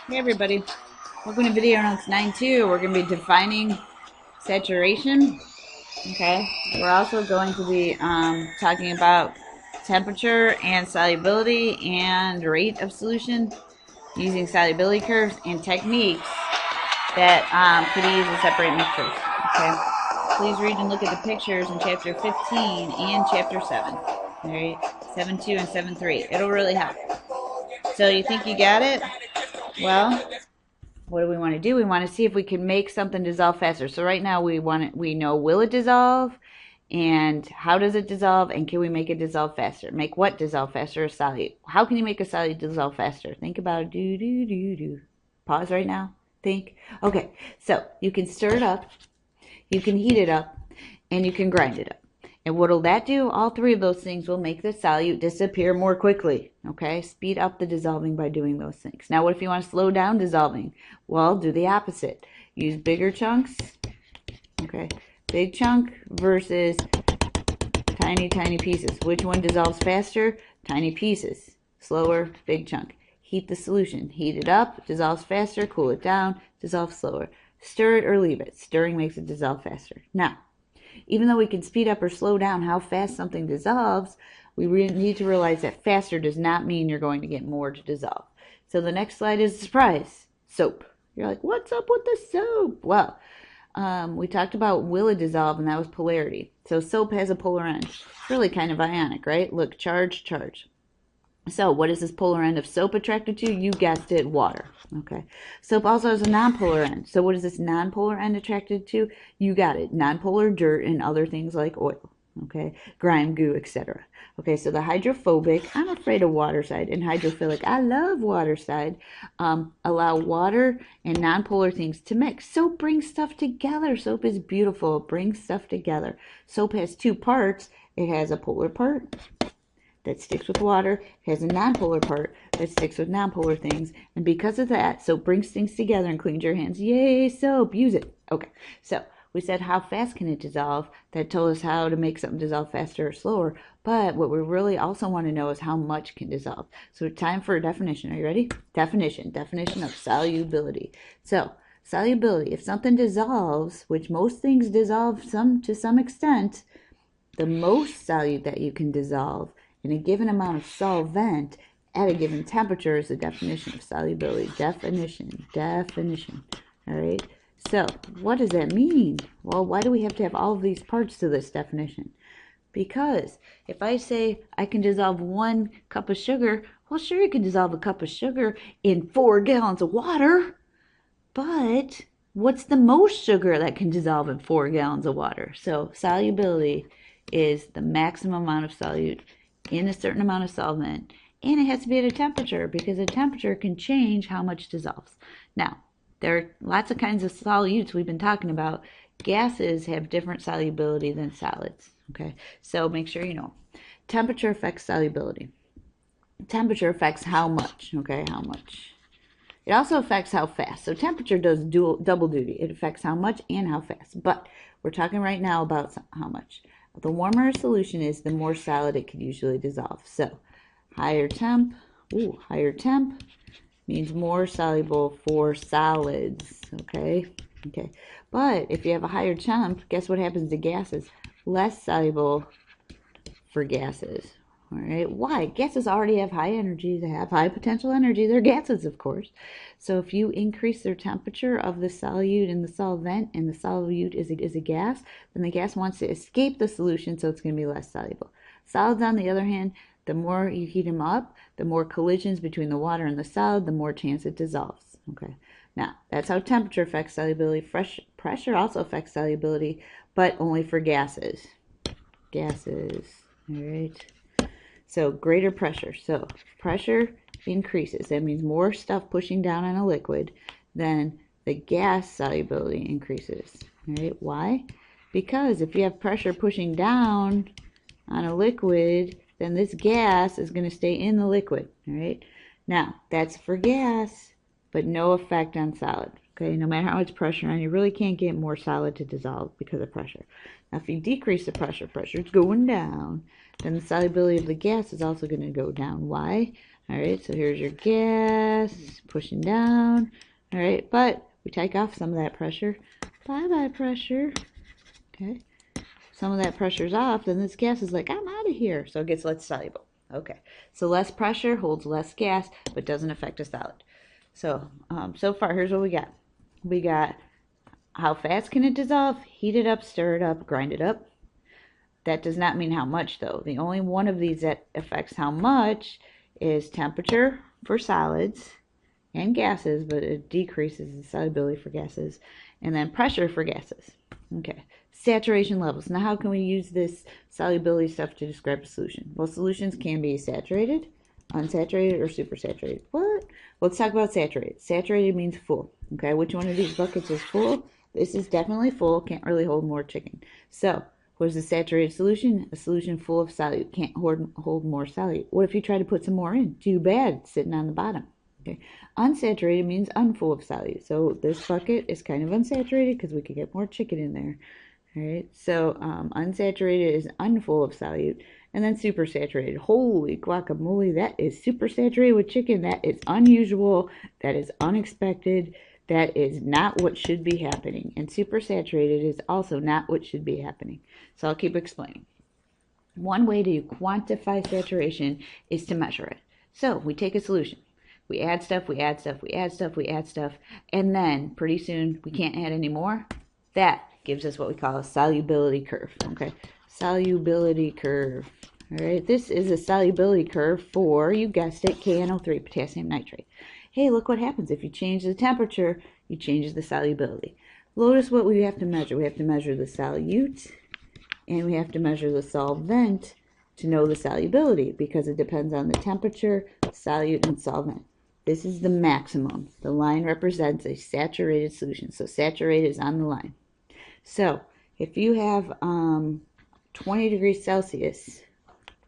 Hey everybody, welcome to video notes 9.2. We're going to be defining saturation. Okay, we're also going to be talking about temperature and solubility and rate of solution using solubility curves and techniques that could be used to separate mixtures. Okay, please read and look at the pictures in chapter 15 and chapter 7. All right, 7.2 and 7.3. It'll really help. So you think you got it? Well, what do we want to do? We want to see if we can make something dissolve faster. So right now we know, will it dissolve, and how does it dissolve, and can we make it dissolve faster? Make what dissolve faster? A solute. How can you make a solute dissolve faster? Think about it. Do. Pause right now. Think. Okay, so you can stir it up, you can heat it up, and you can grind it up. And what'll that do? All three of those things will make the solute disappear more quickly. Okay, speed up the dissolving by doing those things. Now, what if you want to slow down dissolving? Well, do the opposite. Use bigger chunks. Okay, big chunk versus tiny, tiny pieces. Which one dissolves faster? Tiny pieces. Slower, big chunk. Heat the solution. Heat it up, dissolves faster. Cool it down, dissolves slower. Stir it or leave it. Stirring makes it dissolve faster. Now, even though we can speed up or slow down how fast something dissolves, we need to realize that faster does not mean you're going to get more to dissolve. So the next slide is a surprise. Soap. You're like, what's up with the soap? Well, we talked about will it dissolve, and that was polarity. So soap has a polar end. It's really kind of ionic, right? Look, charge, charge. So what is this polar end of soap attracted to? You guessed it, water. Okay. Soap also has a nonpolar end. So what is this nonpolar end attracted to? You got it. Nonpolar dirt and other things like oil. Okay. Grime, goo, etc. Okay, so the hydrophobic, I'm afraid of water side, and hydrophilic, I love water side, allow water and nonpolar things to mix. Soap brings stuff together. Soap is beautiful. It brings stuff together. Soap has two parts. It has a polar part that sticks with water, has a nonpolar part that sticks with nonpolar things, and because of that, soap brings things together and cleans your hands. Yay, soap, use it. Okay, so we said how fast can it dissolve? That told us how to make something dissolve faster or slower, but what we really also want to know is how much can dissolve. So time for a definition. Are you ready? Definition of solubility. So solubility, if something dissolves, which most things dissolve to some extent, the most solute that you can dissolve in a given amount of solvent at a given temperature is the definition of solubility. Definition. All right. So what does that mean? Well, why do we have to have all of these parts to this definition? Because if I say I can dissolve 1 cup of sugar, well, sure, you can dissolve a cup of sugar in 4 gallons of water, but what's the most sugar that can dissolve in 4 gallons of water? So solubility is the maximum amount of solute in a certain amount of solvent, and it has to be at a temperature because a temperature can change how much dissolves. Now, there are lots of kinds of solutes we've been talking about. Gases have different solubility than solids. Okay, so make sure you know. Temperature affects solubility. Temperature affects how much. Okay, how much. It also affects how fast. So temperature does double duty. It affects how much and how fast. But we're talking right now about how much. The warmer a solution is, the more solid it could usually dissolve. So higher temp means more soluble for solids. Okay. But if you have a higher temp, guess what happens to gases? Less soluble for gases. All right. Why? Gases already have high energy. They have high potential energy. They're gases, of course. So if you increase their temperature of the solute and the solvent, and the solute is a gas, then the gas wants to escape the solution, so it's going to be less soluble. Solids, on the other hand, the more you heat them up, the more collisions between the water and the solid, the more chance it dissolves. Okay. Now, that's how temperature affects solubility. Pressure also affects solubility, but only for gases. Gases. All right. So greater pressure. So pressure increases. That means more stuff pushing down on a liquid, then the gas solubility increases. All right. Why? Because if you have pressure pushing down on a liquid, then this gas is going to stay in the liquid. All right. Now, that's for gas, but no effect on solid. Okay, no matter how much pressure on, you really can't get more solid to dissolve because of pressure. Now, if you decrease the pressure is going down, then the solubility of the gas is also going to go down. Why? All right, so here's your gas pushing down. All right, but we take off some of that pressure. Bye-bye pressure. Okay, some of that pressure's off, then this gas is like, I'm out of here. So it gets less soluble. Okay, so less pressure holds less gas, but doesn't affect a solid. So, so far, here's what we got. We got how fast can it dissolve? Heat it up, stir it up, grind it up. That does not mean how much, though. The only one of these that affects how much is temperature for solids and gases, but it decreases the solubility for gases, and then pressure for gases. Okay, saturation levels. Now, how can we use this solubility stuff to describe a solution? Well, solutions can be saturated, unsaturated, or supersaturated. What? Let's talk about saturated. Saturated means full. Okay, which one of these buckets is full? This is definitely full. Can't really hold more chicken. So, what is a saturated solution? A solution full of solute. Can't hold more solute. What if you try to put some more in? Too bad. It's sitting on the bottom. Okay. Unsaturated means unfull of solute. So this bucket is kind of unsaturated because we could get more chicken in there. All right. So unsaturated is unfull of solute. And then supersaturated. Holy guacamole, that is supersaturated with chicken. That is unusual. That is unexpected. That is not what should be happening. And supersaturated is also not what should be happening. So I'll keep explaining. One way to quantify saturation is to measure it. So we take a solution. We add stuff, we add stuff, we add stuff, we add stuff, and then pretty soon we can't add any more. That gives us what we call a solubility curve. Okay, solubility curve. All right, this is a solubility curve for, you guessed it, KNO3, potassium nitrate. Hey, look what happens. If you change the temperature, you change the solubility. Notice what we have to measure. We have to measure the solute, and we have to measure the solvent to know the solubility, because it depends on the temperature, solute, and solvent. This is the maximum. The line represents a saturated solution. So saturated is on the line. So if you have 20 degrees Celsius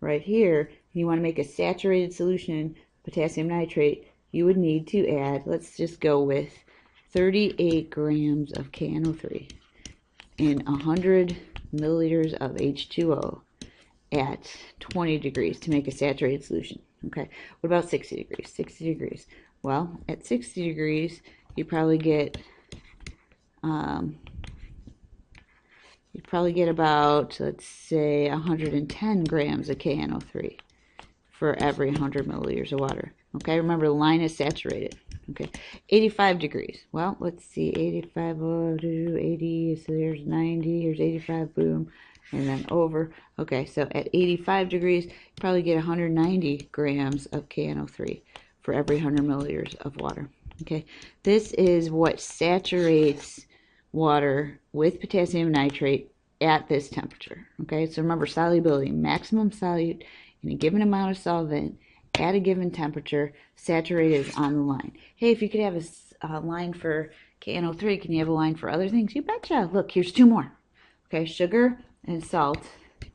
right here, and you want to make a saturated solution, potassium nitrate, you would need to add, let's just go with 38 grams of KNO3 in 100 milliliters of H2O at 20 degrees to make a saturated solution. Okay, what about 60 degrees? 60 degrees. Well, at 60 degrees, you probably get about, let's say, 110 grams of KNO3 for every 100 milliliters of water. Okay, remember the line is saturated. Okay, 85 degrees. Well, let's see, 85, 80, so there's 90, here's 85, boom, and then over. Okay, so at 85 degrees, you probably get 190 grams of KNO3 for every 100 milliliters of water. Okay, this is what saturates water with potassium nitrate at this temperature. Okay, so remember solubility, maximum solute in a given amount of solvent at a given temperature, saturated is on the line. Hey, if you could have a line for KNO3, can you have a line for other things? You betcha. Look, here's two more. Okay, sugar and salt.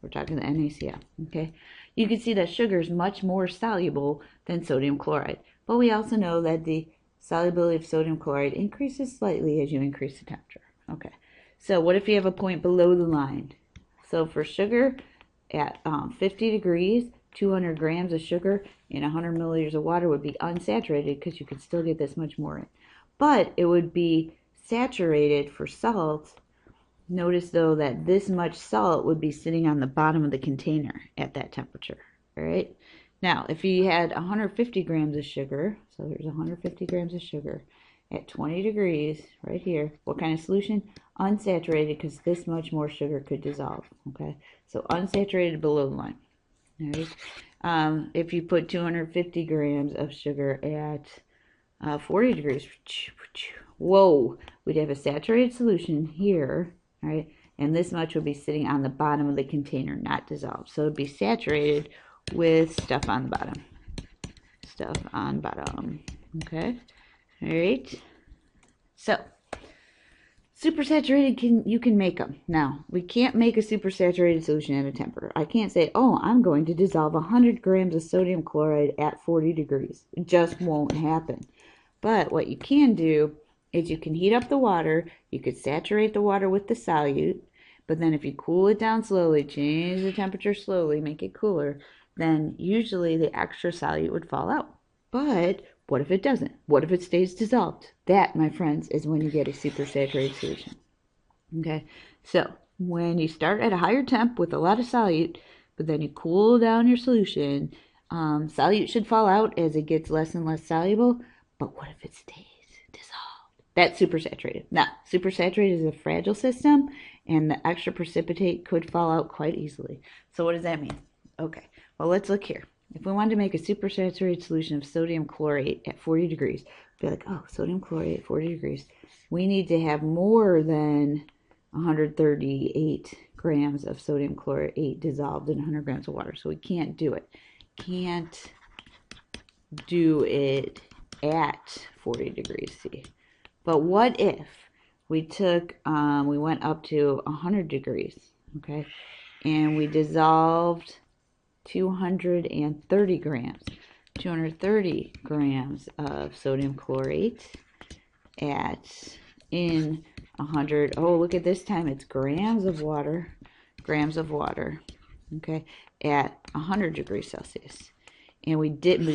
We're talking the NaCl. Okay, you can see that sugar is much more soluble than sodium chloride. But we also know that the solubility of sodium chloride increases slightly as you increase the temperature. Okay, so what if you have a point below the line? So for sugar at 50 degrees, 200 grams of sugar in 100 milliliters of water would be unsaturated because you could still get this much more in. But it would be saturated for salt. Notice though that this much salt would be sitting on the bottom of the container at that temperature. All right. Now, if you had 150 grams of sugar, so there's 150 grams of sugar at 20 degrees right here, what kind of solution? Unsaturated, because this much more sugar could dissolve. Okay. So unsaturated below the line. All right. If you put 250 grams of sugar at 40 degrees, whoa, we'd have a saturated solution here, right? And this much would be sitting on the bottom of the container, not dissolved. So it'd be saturated with stuff on the bottom. Stuff on bottom. Okay. All right. So supersaturated, you can make them. Now, we can't make a supersaturated solution at a temperature. I can't say, oh, I'm going to dissolve 100 grams of sodium chloride at 40 degrees. It just won't happen. But what you can do is you can heat up the water. You could saturate the water with the solute. But then if you cool it down slowly, change the temperature slowly, make it cooler, then usually the extra solute would fall out. But what if it doesn't? What if it stays dissolved? That, my friends, is when you get a supersaturated solution. Okay, so when you start at a higher temp with a lot of solute, but then you cool down your solution, solute should fall out as it gets less and less soluble. But what if it stays dissolved? That's supersaturated. Now, supersaturated is a fragile system, and the extra precipitate could fall out quite easily. So what does that mean? Okay, well, let's look here. If we wanted to make a supersaturated solution of sodium chlorate at 40 degrees, we'd be like, oh, sodium chlorate at 40 degrees. We need to have more than 138 grams of sodium chlorate dissolved in 100 grams of water. So we can't do it. Can't do it at 40 degrees C. But what if we took, we went up to 100 degrees, okay, and we dissolved 230 grams of sodium chlorate in 100. Oh, look at this time, it's grams of water, okay, at 100 degrees Celsius. And we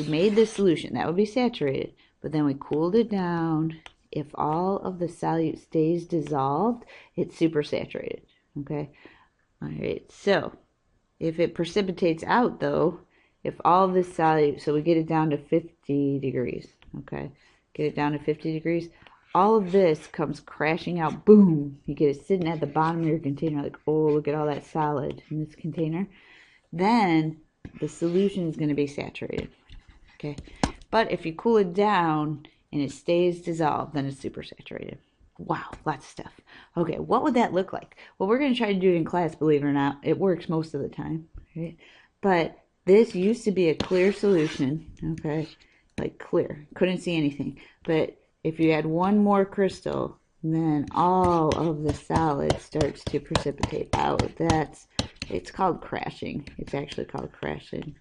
made this solution that would be saturated, but then we cooled it down. If all of the solute stays dissolved, it's supersaturated. Okay, all right, so if it precipitates out, though, if all of this solute, so we get it down to 50 degrees, okay, get it down to 50 degrees, all of this comes crashing out, boom, you get it sitting at the bottom of your container, like, oh, look at all that solid in this container, then the solution is going to be saturated, okay, but if you cool it down and it stays dissolved, then it's supersaturated. Wow, lots of stuff. Okay, what would that look like? Well, we're going to try to do it in class, believe it or not. It works most of the time, right? But this used to be a clear solution, okay? Like clear. Couldn't see anything. But if you add one more crystal, then all of the solid starts to precipitate out. It's called crashing. It's actually called crashing.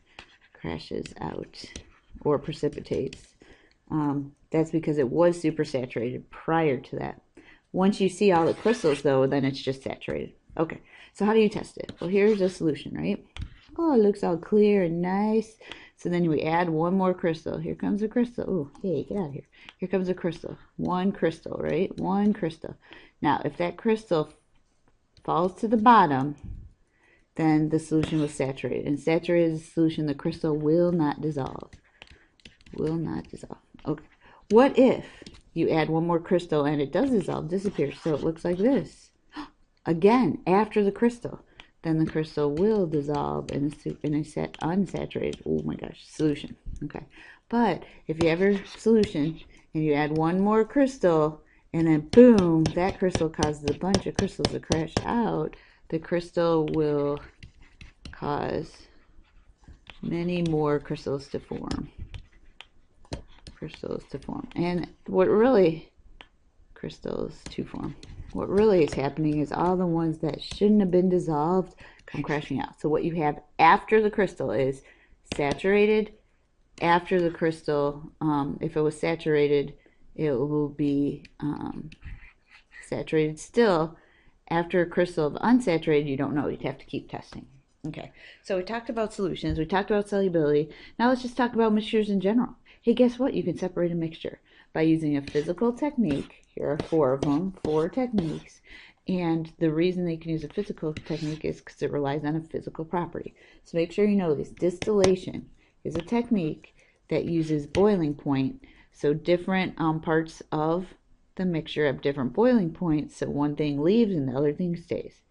Crashes out or precipitates. That's because it was supersaturated prior to that. Once you see all the crystals, though, then it's just saturated. Okay, so how do you test it? Well, here's a solution, right? Oh, it looks all clear and nice. So then we add one more crystal. Here comes a crystal. Oh, hey, get out of here. Here comes a crystal. One crystal, right? One crystal. Now, if that crystal falls to the bottom, then the solution was saturated. In saturated solution, the crystal will not dissolve. Will not dissolve. Okay. What if you add one more crystal and it does dissolve, disappears, so it looks like this? Again, after the crystal, then the crystal will dissolve in a unsaturated, oh my gosh, solution. Okay. But if you have a solution and you add one more crystal and then boom, that crystal causes a bunch of crystals to crash out, the crystal will cause many more crystals to form. And what really is happening is all the ones that shouldn't have been dissolved come crashing out. So what you have after the crystal is saturated. After the crystal, if it was saturated, it will be saturated still. After a crystal of unsaturated, you don't know. You'd have to keep testing. Okay, so we talked about solutions. We talked about solubility. Now let's just talk about mixtures in general. Hey, guess what? You can separate a mixture by using a physical technique. Here are 4 of them, 4 techniques. And the reason they can use a physical technique is because it relies on a physical property. So make sure you know this. Distillation is a technique that uses boiling point. So different parts of the mixture have different boiling points. So one thing leaves and the other thing stays.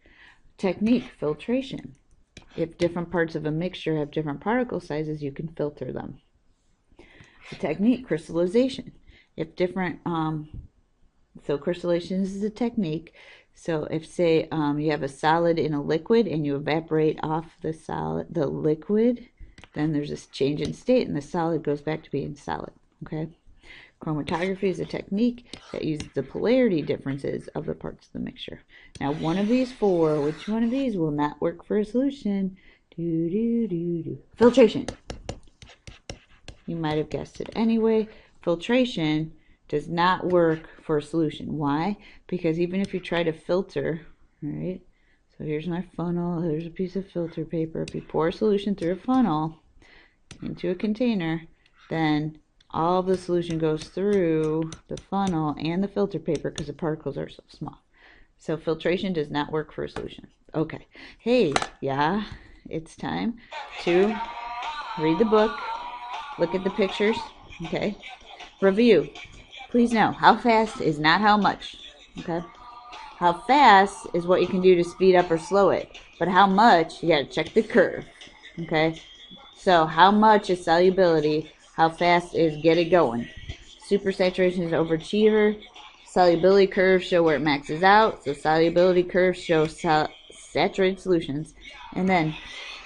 Technique, filtration. If different parts of a mixture have different particle sizes, you can filter them. The technique, crystallization. If different, so crystallization is a technique. So if, say, you have a solid in a liquid and you evaporate off the liquid, then there's this change in state and the solid goes back to being solid, okay? Chromatography is a technique that uses the polarity differences of the parts of the mixture. Now, one of these 4, which one of these will not work for a solution? Filtration. You might have guessed it anyway. Filtration does not work for a solution. Why? Because even if you try to filter, right? So here's my funnel. Here's a piece of filter paper. If you pour a solution through a funnel into a container, then all of the solution goes through the funnel and the filter paper because the particles are so small. So filtration does not work for a solution. Okay. Hey, yeah, it's time to read the book, look at the pictures, okay? Review. Please know, how fast is not how much, okay? How fast is what you can do to speed up or slow it, but how much, you gotta check the curve, okay? So how much is solubility, how fast is get it going. Supersaturation is overachiever. Solubility curves show where it maxes out, so solubility curves show saturated solutions. And then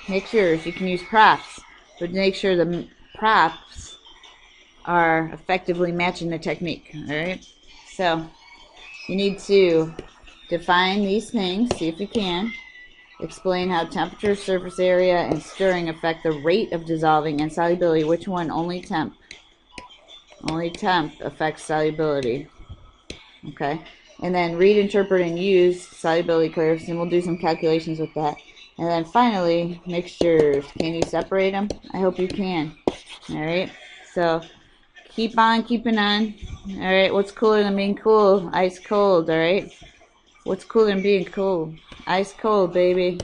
make sure, if you can use props, but make sure the props are effectively matching the technique, alright? So you need to define these things, see if you can. Explain how temperature, surface area, and stirring affect the rate of dissolving and solubility. Which one? Only temp. Only temp affects solubility. Okay? And then read, interpret, and use solubility curves, and we'll do some calculations with that. And then finally, mixtures. Can you separate them? I hope you can. Alright? So, keep on keeping on. Alright? What's cooler than being cool? Ice cold, alright? What's cooler than being cold? Ice cold, baby.